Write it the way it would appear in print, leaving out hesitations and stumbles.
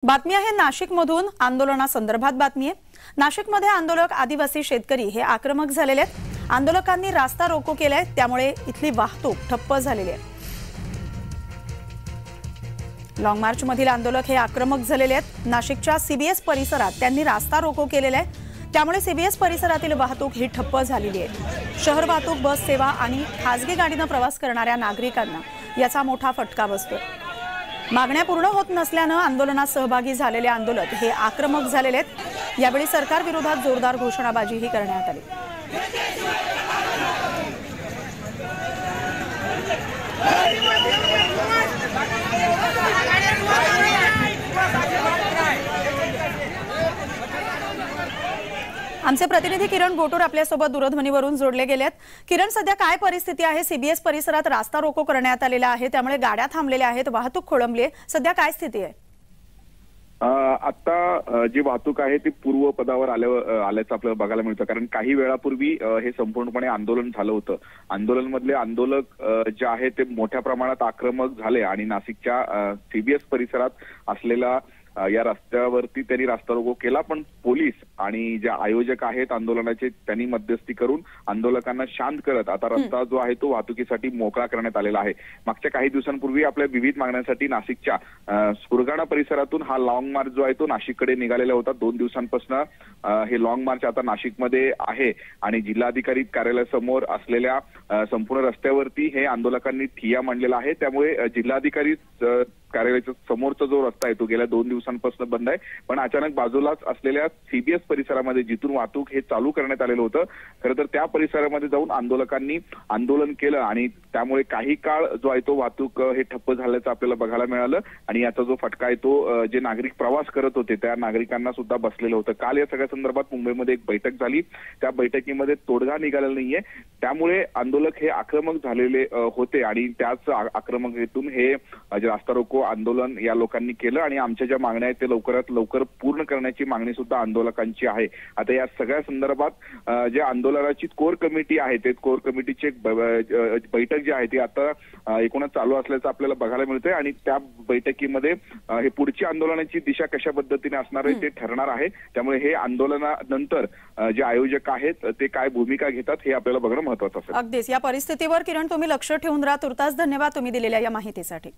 बातमी आहे नाशिकमधून आंदोलनासंदर्भात बातमी आहे। नाशिकमध्ये आंदोलक आदिवासी शेतकरी हे आक्रमक झालेले आहेत। आंदोलकांनी रास्ता रोको केलाय, त्यामुळे इथली वाहतूक ठप्प झालेली आहे। लॉंग मार्च मधील आंदोलक हे आक्रमक झालेले आहेत। नाशिकच्या सीबीएस परिसरात त्यांनी रास्ता रोको केलेला आहे, त्यामुळे सीबीएस परिसरातील वाहतूक ही ठप्प झालेली आहे। शहर वाहतूक, बस सेवा आणि खासगी गाडीने प्रवास करणाऱ्या नागरिकांना याचा मोठा फटका बसतोय। मागण्या पूर्ण होत नसल्याने आंदोलनात सहभागी झालेले आंदोलक हे आक्रमक झालेले आहेत। यावेळी सरकार विरोधात जोरदार घोषणाबाजीही करण्यात आली। आमचे प्रतिनिधी किरण गोटूर आपल्या सोबत दूरध्वनीवरून जोडले गेलेत। किरण, सध्या काय परिस्थिती आहे? सीबीएस परिसरात रास्ता रोको करण्यात आलेला आहे, त्यामुळे गाड्या थांबलेल्या आहेत, वाहतूक खोळंबली आहे। सध्या काय स्थिती आहे? आता जी वाहतूक आहे ती पूर्वपदावर आल्याचं आपल्याला बघायला मिळतं, कारण काही वेळापूर्वी हे संपूर्णपणे आंदोलन झालं होतं। आंदोलनमधले आंदोलक जे आहे ते मोठ्या प्रमाणात आक्रमक झाले आणि नाशिकच्या सीबीएस परिसरात असलेला या रस्त्यावरती त्यांनी रास्ता रोको केला, पण पोलीस आणि जे आयोजक आहेत आंदोलनाचे त्यांनी मध्यस्थी करून आंदोलकांना शांत करत आता रस्ता जो आहे तो वाहतुकीसाठी मोकळा करण्यात आलेला आहे। मागच्या काही दिवसांपूर्वी आपल्या विविध मागण्यांसाठी नाशिकच्या सुरगाणा परिसरातून हा लॉंग मार्च जो आहे तो नाशिककडे निघालेला होता। 2 दिवसांपासून हे लॉंग मार्च आता नाशिकमध्ये आहे आणि जिल्हाधिकारी कार्यालयासमोर असलेल्या संपूर्ण रस्त्यावरती हे आंदोलकांनी ठिय्या मांडलेला आहे। त्यामुळे जिल्हाधिकारी कार्यालयाच्या समोरचा जो रस्ता आहे तो गेल्या 2 दिवसांपासून बंद आहे, पण अचानक बाजूलाच असलेल्या सीबीएस परिसरामध्ये जिथून वाहतूक हे चालू करण्यात आलेलं होतं। खरं तर त्या परिसरामध्ये जाऊन आंदोलकांनी आंदोलन केलं आणि त्यामुळे काही काळ जो आहे तो वाहतूक हे ठप्प झाल्याचं आपल्याला बघायला मिळालं आणि याचा जो फटका आहे तो जे नागरिक प्रवास करत होते त्या नागरिकांना सुद्धा बसलेलं होतं। काल या सगळ्या संदर्भात मुंबईमध्ये एक बैठक झाली, त्या बैठकीमध्ये तोडगा निघालेला नाहीये, त्यामुळे आंदोलक हे आक्रमक झालेले होते आणि त्याच आक्रमकतेतून हे रास्ता रोको आंदोलन या लोकांनी केलं आणि आमच्या ज्या मागण्या आहेत ते लवकरात लवकर पूर्ण करण्याची मागणी सुद्धा आंदोलकांची आहे। आता या सगळ्या संदर्भात जे आंदोलनाची कोर कमिटी आहे ते कोर कमिटीची एक बैठक जी आहे ती आता एकूणच चालू असल्याचं आपल्याला बघायला मिळतंय आणि त्या बैठकीमध्ये हे पुढची आंदोलनाची दिशा कशा पद्धतीने असणार आहे ते ठरणार आहे। त्यामुळे हे आंदोलनानंतर जे आयोजक आहेत ते काय भूमिका घेतात हे आपल्याला बघणं महत्त्वाचं असेल। अगदीच या परिस्थितीवर किरण तुम्ही लक्ष ठेवून राहा। तुर्तास धन्यवाद तुम्ही दिलेल्या या माहितीसाठी।